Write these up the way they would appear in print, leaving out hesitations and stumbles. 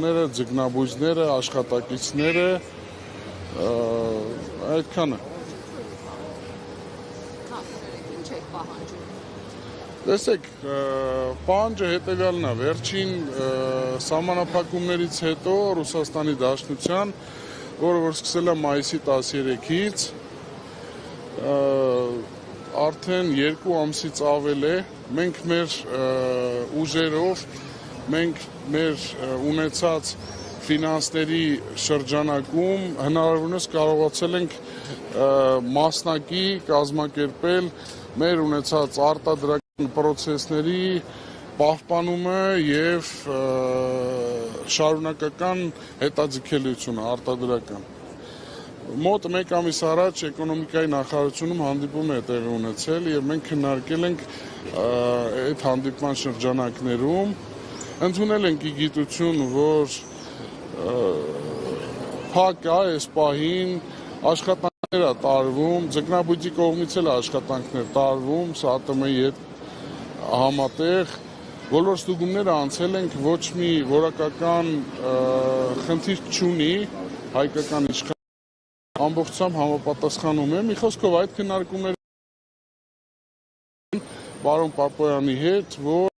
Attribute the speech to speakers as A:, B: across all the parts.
A: աշխատողները, ձկնաբույսները, աշխատակիցները, այդքանը։ Տեսեք, պահանջը հետևյալն է, վերջին սահմանափակումներից հետո Ռուսաստանի Դաշնության, որը որ սկսել է մայիսի 13-ից, արդեն 2 ամսից ավել է, մենք մեր ուժերով, մենք մեր ունեցած ֆինանսների շրջանակում հնարավորինս կարողացել ենք մասնակի կազմակերպել մեր ունեցած արտադրական պրոցեսների պահպանումը և շարունակական հետաձգելիությունը արտադրական։ Մոտ 1 ամիս առաջ էկոնոմիկայի նախարարությունում հանդիպում է տեղի ունեցել և մենք քննարկել ենք այդ հանդիպման շրջանակներում, ընդունել ենք ի գիտություն, որ փակ է այս պահին, աշխատանքներ է տարվում, ձկնաբույսի կողմից էլ աշխատանքներ տարվում, ՍԱՏՄ-ի հետ համատեղ, բոլոր ստուգումները անցել ենք, ոչ մի որակական խնդիր չունի, հայկական իշխանությունը ամբողջությամբ համապատասխանում է, մի խոսքով այդ քննարկումները պարոն Պապոյանի հետ, որ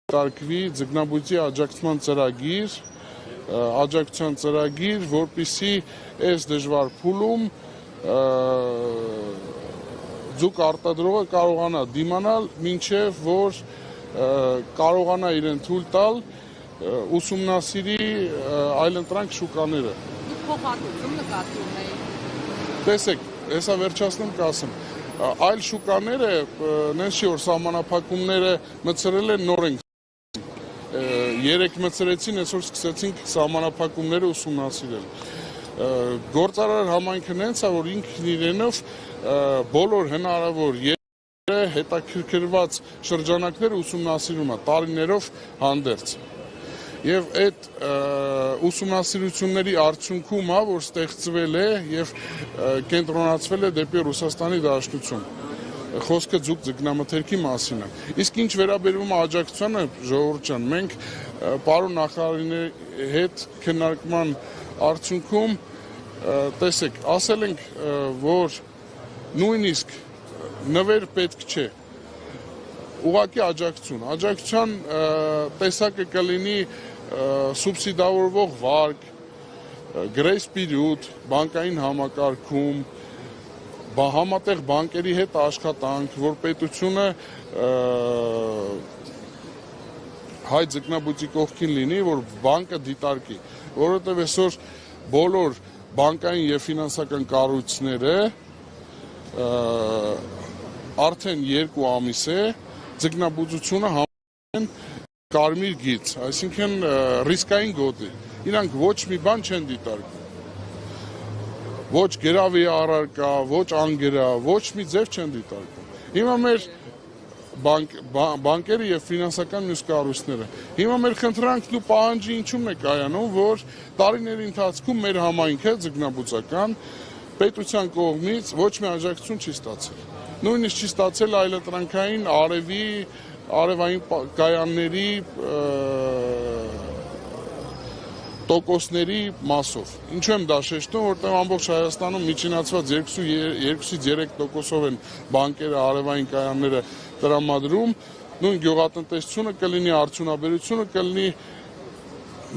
A: տարկվի ձկնաբույսի աջակցության ծրագիր, որպեսզի այս դժվար փուլում ձուկ արտադրողը կարողանա դիմանալ, մինչև որ կարողանա իրեն թույլ տալ ուսումնասիրի այլընտրանք շուկաները։
B: Փոխհատուցում նկատի ունեի։
A: Տեսեք, հեսա վերջացնեմ կասեմ, այլ շուկաները, նենց չի որ սահմանափակումները մտցրել են նոր ենք, 3 մտցրեցին, այսօր սկսեցինք սահմանափակումները ուսումնասիրել։ Գործարար համայնքը նենց է, որ ինքն իրենով բոլոր հնարավոր հետաքրքրված շրջանակները ուսումնասիրում է, տարիներով հանդերձ։ Եվ այդ ուսումնասիրությունների արդյունքում է, որ ստեղծվել է և կենտրոնացվել է դեպի Ռուսաստանի Դաշնություն։ Խոսքը ձուկ ձկնամթերքի մասին է։ Իսկ ինչ վերաբերում է աջակցությանը, ժողովուրդ ջան, մենք պարոն նախարարի հետ քննարկման արդյունքում, տեսեք, ասել ենք, որ նույնիսկ նվեր պետք չէ, ուղղակի աջակցության տեսակը կլինի սուբսիդավորվող վարկ, գրեյս պիրիոդ, բանկային համակարգում, համատեղ բանկերի հետ աշխատանք, որ պետությունը հայ ձկնաբույսի կողքին լինի, որ բանկը դիտարկի, որովհետև այսօր բոլոր բանկային և ֆինանսական կառույցները արդեն 2 ամիս է ձկնաբուծությունը համեն կարմիր գիծ, այսինքն ռիսկային գոտի, իրանք ոչ մի բան չեն դիտարկում, ոչ գերավի առարկա, ոչ անգերա, ոչ մի ձև չեն դիտարկում։ Հիմա մեր բանկերը և ֆինանսական մյուս կառույցները, հիմա մեր խնդրանքն ու պահանջը ինչու՞մն է կայանում, որ տարիների ընթացքում մեր համայնքը ձկնաբուծական պետության կողմից ոչ մի աջակցություն չի ստացել։ Նույնիսկ չի ստացել այլընտրանքային արևային կայանների տոկոսների մասով։ Ինչու եմ դա շեշտում, որտեղ ամբողջ Հայաստանում միջինացված 2-ից 3%-ով են բանկերը, արևային կայանները տրամադրում, նույն գյուղատնտեսությունը կլինի, արդյունաբերությունը կլինի,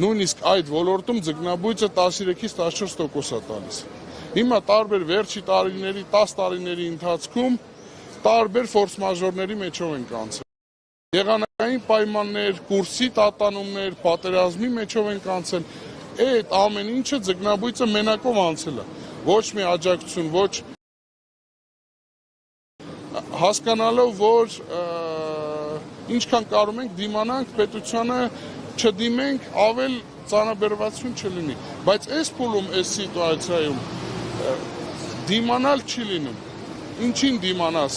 A: նույնիսկ այդ ոլորտում ձկնաբույսը 13-ից 14% է տալիս։ Հիմա տարբեր վերջի տարիների, 10 տարիների ընթացքում տարբեր ֆորս մաժորների մեջով ենք անցել։ Եղանակային պայմաններ, կուրսի տատանումներ, պատերազմի մեջով ենք անցել, այդ ամեն ինչը ձկնաբույսը մենակով անցել է, ոչ մի աջակցություն, ոչ հասկանալով, որ ինչքան կարում ենք դիմանանք պետությանը չդիմենք, ավել ծանրաբերվածություն չլինի, բայց այս փուլում, այս սիտուացիայում դիմանալ չի լինում, ինչին դիմանաս,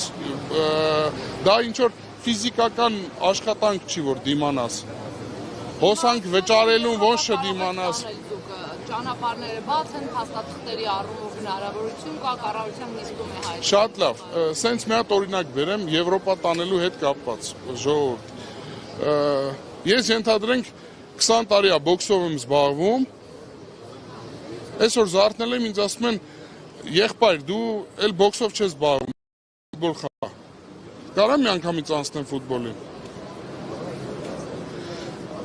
A: դա ինչ-որ ֆիզիկական աշխատանք չի, որ դիմանաս, հոսանք վճարելուն ոնց չդիմանաս։
B: Ճանապարհները բաց են, փաստաթղթերի առումով հնարավորություն կա, կառավարության նիստում է հայտ։
A: Շատ լավ, սենց մի հատ օրինակ բերեմ Եվրոպա տանելու հետ կապված, ժողովուրդ։ Ես ենթադրենք 20 տարի է բոքսով եմ զբաղվում, այսօր զարթնել եմ, ինձ ասում են, եղբայր, դու էլ բոքսով չես զբաղվում, ֆուտբոլ խաղա։ Կարամ մի անգամից անցնեմ ֆուտբոլին։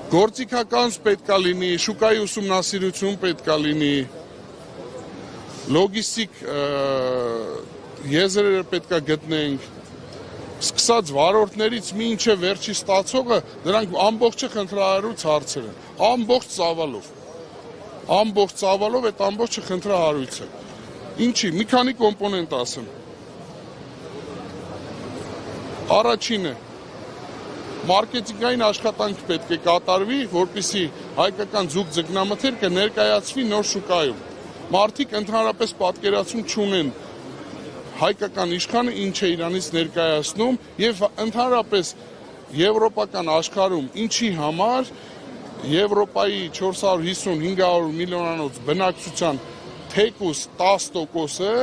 A: Գործիքական պետք է լինի, շուկայի ուսումնասիրություն պետք է լինի, լոգիստիկ եզրերը պետք է գտնենք, սկսած վարորդներից մինչև վերջի ստացողը, դրանք ամբողջը խնդրահարույց հարցեր են, ամբողջ ծավալով այդ ամբողջը խնդրահարույց է։ Ինչի, մի քանի կոմպոնենտ ասեմ։ Առաջինը, մարքեթինգային աշխատանք պետք է կատարվի, որպեսզի հայկական ձուկ ձկնամթերքը ներկայացվի նոր շուկայում։ Մարդիկ ընդհանրապես պատկերացում չունեն հայկական իշխանը ինչ է իրանից ներկայացնում եւ ընդհանրապես եվրոպական աշխարհում ինչի համար Եվրոպայի 450-500 միլիոնանոց բնակչության թեկուս 10%-ը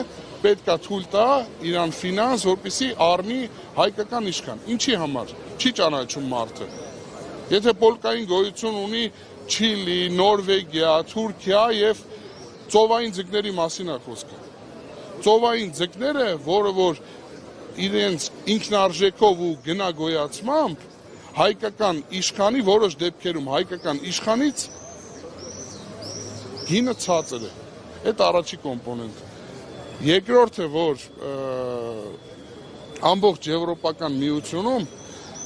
A: պետք է թույլ տա Իրան ֆինանս, որպեսզի առնի հայկական իշխան։ Ինչի համար չի ճանաչում մարդը։ Եթե պոլկային գոյություն ունի Չիլի, Նորվեգիա, Թուրքիա եւ ծովային ձկների մասին է խոսքը։ Ծովային ձկները, որը որ իրենց ինքնարժեքով ու գնագոյացմամբ հայկական իշխանի որոշ դեպքերում հայկական իշխանից գինը ցածր է։ Այդ առաջի կոմպոնենտը։ Երկրորդը, որ ամբողջ եվրոպական միությունում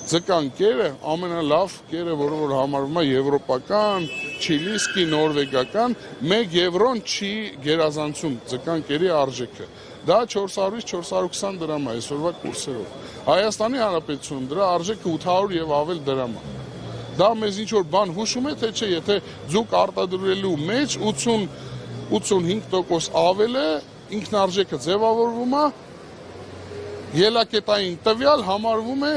A: ձկան կերը ամենալավ կերը, որը որ համարվում է եվրոպական, չիլիսկի, նորվեգական, 1 եվրոն չի գերազանցում ձկան կերի արժեքը։ Դա 400-420 դրամ է այսօրվա կուրսերով։ Հայաստանի Հանրապետությունում դրա արժեքը 800 եւ ավել դրամ է։ Դա մեզ ինչ որ բան հուշում է, թե չէ, եթե ձուկ արտադրելու մեջ 80-85% ավելը ինքնարժեքը ձևավորվում է, ելակետային տվյալ համարվում է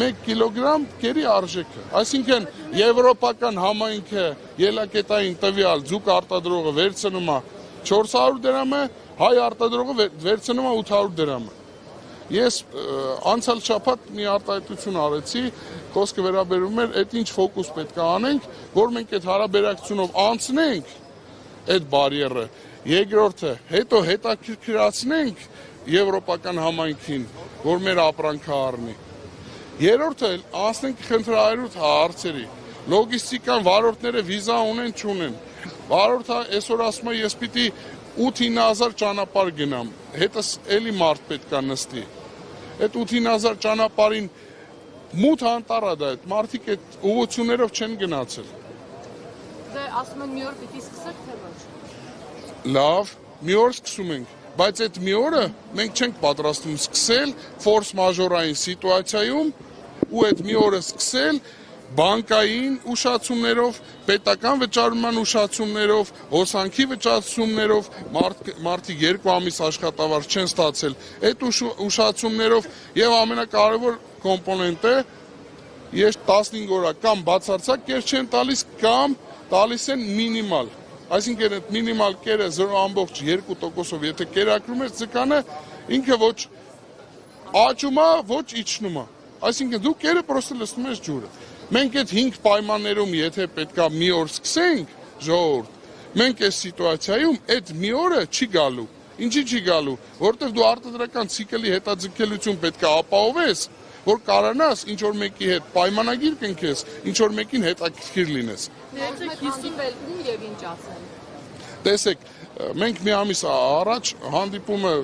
A: 1 կիլոգրամ կերի արժեքը։ Այսինքն եվրոպական համայնքը ելակետային տվյալ ձուկ արտադրողը վերցնում է 400 դրամը, հայ արտադրողը վերցնում է 800 դրամը։ Ես անցյալ շաբաթ մի արտահայտություն արեցի, խոսքը վերաբերում էր այդ ինչ ֆոկուս պետք է անենք, որ մենք այդ հարաբերակցությունով անցնենք այդ բարիերը։ Երկրորդը, հետո հետաքրքրացնենք եվրոպական համայնքին, որ մեր ապրանքը առնի։ Երրորդը անցնենք խնդրահարույց հարցերի։ Լոգիստիկան վարորդները վիզա ունեն, չունեն։ Վարորդը այսօր ասում է, ես պիտի 8-9000 ճանապարհ գնամ, հետս էլի մարդ պետք է նստի։ Այդ 8-9000 ճանապարհին մութ անտառ է դա, այդ մարդիկ այդ ուղղություններով չեն գնացել։
B: Դե ասում են մի օր պիտի սկսեք, թե ոչ։
A: Լավ, մի օր սկսում ենք, բայց այդ մի օրը մենք չենք պատրաստվում սկսել ֆորս մաժորային սիտուացիայում ու այդ մի օրը սկսել բանկային ուշացումներով, պետական վճարման ուշացումներով, հոսանքի վճարումներով, մարդիկ 2 ամիս աշխատավարձ չեն ստացել, այդ ուշացումներով եւ ամենակարևոր կոմպոնենտը ես 15 օր կամ բացարձակ կեր չեն տալիս կամ տալիս են մինիմալ։ Այսինքն այդ մինիմալ կերը 0.2%-ով եթե կերակրում ես ձկանը, ինքը ոչ աճում է, ոչ իջնում է։ Այսինքն դու կերը պրոստը լցնում ես ջուրը։ Մենք այդ 5 պայմաններում եթե պետքա մի օր սկսենք, ժողովուրդ, մենք այս սիտուացիայում այդ մի օրը չի գալու։ Ինչի չի գալու, որովհետև դու արտադրական ցիկլի հետաձգելիություն պետքա ապահովես, որ կարողանաս ինչ որ մեկի հետ պայմանագիր կնքես, ինչ որ մեկին հետաքրքիր լինես։
B: Հանդիպել ում եւ ինչ ասել։
A: Տեսեք, մենք մի ամիս առաջ հանդիպումը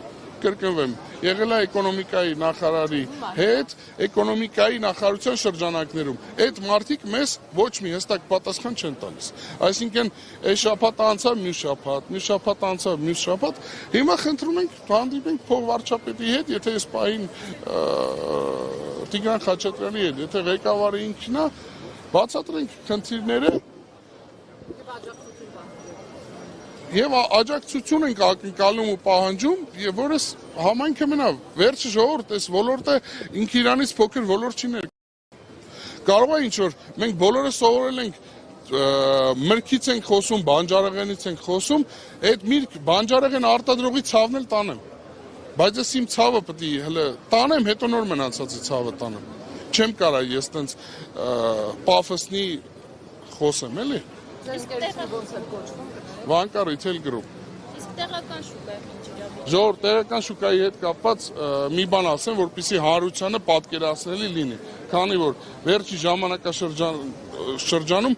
A: կրկնվեմ, եղել է էկոնոմիկայի նախարարի հետ, էկոնոմիկայի նախարարության շրջանակներում։ Այդ մարդիկ մեզ ոչ մի հստակ պատասխան չեն տալիս։ Այսինքն, այս շաբաթ անցավ, մյուս շաբաթ անցավ, մյուս շաբաթ, հիմա խնդրում ենք հանդիպենք փոխվարչապետի հետ, եթե այս պահին Տիգրան Խաչատրյանի հետ, եթե ղեկավարը ինքն է, բացատրենք խնդիրները եւ աջակցություն ենք ակնկալում ու պահանջում եւ որս համայնքը մնա վերջը ժողովուրդ այս ոլորտը ինքը իրանից փոքր ոլորտ չի ներ կարող է ինչ որ մենք բոլորը սովորել ենք մրգից ենք խոսում բանջարեղենից ենք խոսում այդ միրգ բանջարեղեն արտադրողի ցավն էլ տանեմ բայց ես իմ ցավը պետք է հələ տանեմ հետո նոր մնացածի ցավը տանեմ չեմ կարա ես տենց պաֆոսնի խոսեմ, էլի։
B: Ձեզ ընկերությունը ոնց է կոչվում։
A: Վանկա Retail Group։
C: Իսկ տեղական շուկա ինչ իրավիճակում։
A: Ժողովուրդ տեղական շուկայի հետ կապված մի բան ասեմ, որպեսզի հանրությանը պատկերացնելի լինի, քանի որ վերջի ժամանակաշրջանում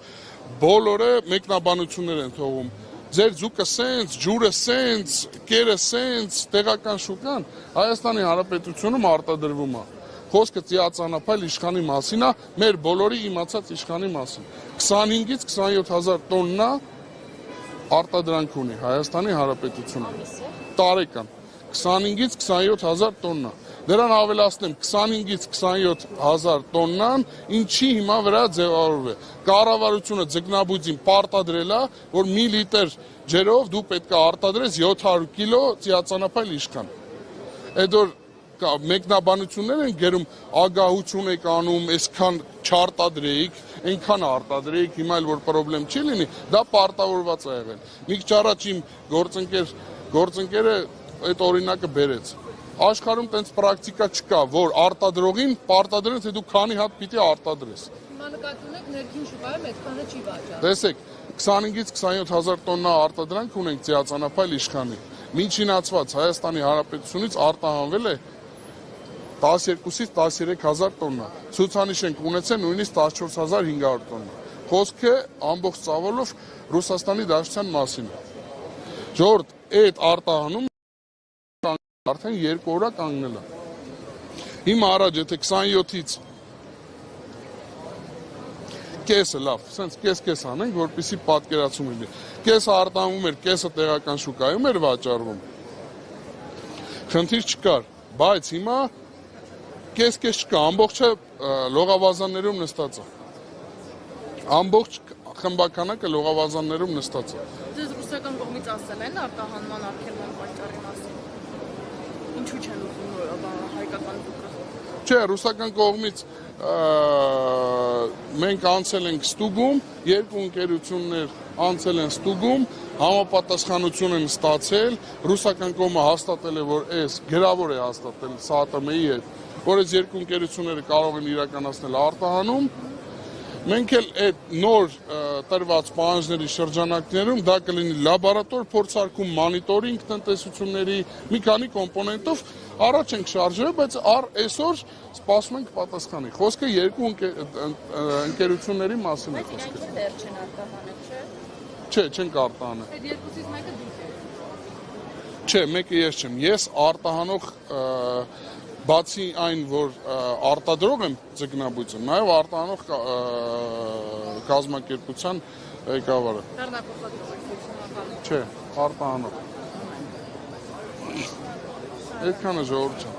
A: բոլորը մեկնաբանություններ են թողում։ Ձեր ձուկը սենց, ջուրը սենց, կերը սենց, տեղական շուկան Հայաստանի Հանրապետությունում արտադրվում է։ Խոսքը ծիածանափայլ իշխանի մասին է, մեր բոլորի իմացած իշխանի մասին։ 25-ից 27 հազար տոննա արտադրանք ունի Հայաստանի Հանրապետությունը։ Տարեկան 25-ից 27 հազար տոննա։ Դրան ավելացնեմ 25-ից 27 հազար տոննան ինչի հիմա վրա ձևավորվել է։ Կառավարությունը ձկնաբույծին պարտադրել է, որ մի լիտր ջերով դու պետք է արտադրես 700 կիլո ծիածանափայլ իշխան։ Այդ որ մեկնաբանություններ են գերում, ագահություն եք անում, այսքան չարտադրեիք, այնքան արտադրեիք, հիմա էլ որ պրոբլեմ չի լինի, դա պարտավորված է եղել։ Մի քիչ առաջ իմ գործընկերը այդ օրինակը բերեց։ Աշխարհում տենց պրակտիկա չկա, որ արտադրողին պարտադրեն, թե դու քանի հատ պիտի արտադրես։
B: Հիմա նկատի ունեք ներքին շուկայում այդքանը չի վաճառվում։
A: Տեսեք, 25-ից 27 հազար տոննա արտադրանք ունենք ծիածանափայլ իշխանի։ Միջինացված Հայաստանի Հանրապետությունից արտահանվել է 12-ից 13 հազար տոննա։ Ցուցանիշ ենք ունեցել նույնիսկ 14,500 տոննա։ Խոսքը ամբողջ ծավալով Ռուսաստանի Դաշնության մասին է։ Ժողովուրդ, այդ արտահանում արդեն 2 օր է կանգնել է։ Հիմա առաջ եթե 27-ից կեսը լավ, սենց կես անենք, որպեսզի պատկերացում լինի։ Կեսը արտահանվում էր, կեսը տեղական շուկայում էր վաճառվում։ Խնդիր չկար, բայց հիմա կես չկա, ամբողջը լողավազաններում նստած է։ Ամբողջ խմբականակը լողավազաններում նստած է։
C: Ձեզ ռուսական կողմից ասել են արտահանման արգելման պատճառի մասին։ Ինչու չեն ուզում հայկական զուգը։
A: Չէ, ռուսական կողմից մենք անցել ենք ստուգում, երկու ընկերություններ անցել են ստուգում, համապատասխանություն են ստացել, ռուսական կողմը հաստատել է, որ այս գրավոր է հաստատել ՍԱՏՄ-ի հետ, որ այս երկու ընկերությունները կարող են իրականացնել արտահանում։ Մենք էլ այդ նոր տրված պահանջների շրջանակներում դա կլինի լաբորատոր փորձարկում, մոնիտորինգ տնտեսությունների մի քանի կոմպոնենտով առաջ ենք շարժվել, բայց այսօր սպասում ենք պատասխանի։ Խոսքը երկու ընկերությունների մասին է խոսքը։
C: Իրանք դեռ չեն արտահանել, չէ՞։
A: Չէ, չենք արտահանել։
B: Այդ երկուսից մեկը դուք եք։
A: Չէ, մեկը ես չեմ։ Ես արտահանող բացի այն, որ արտադրող եմ ձկնաբույծը, նաև արտահանող կազմակերպության ղեկավարը։ Չէ, արտահանող։ Այդքանը ժողովուրդ չէ,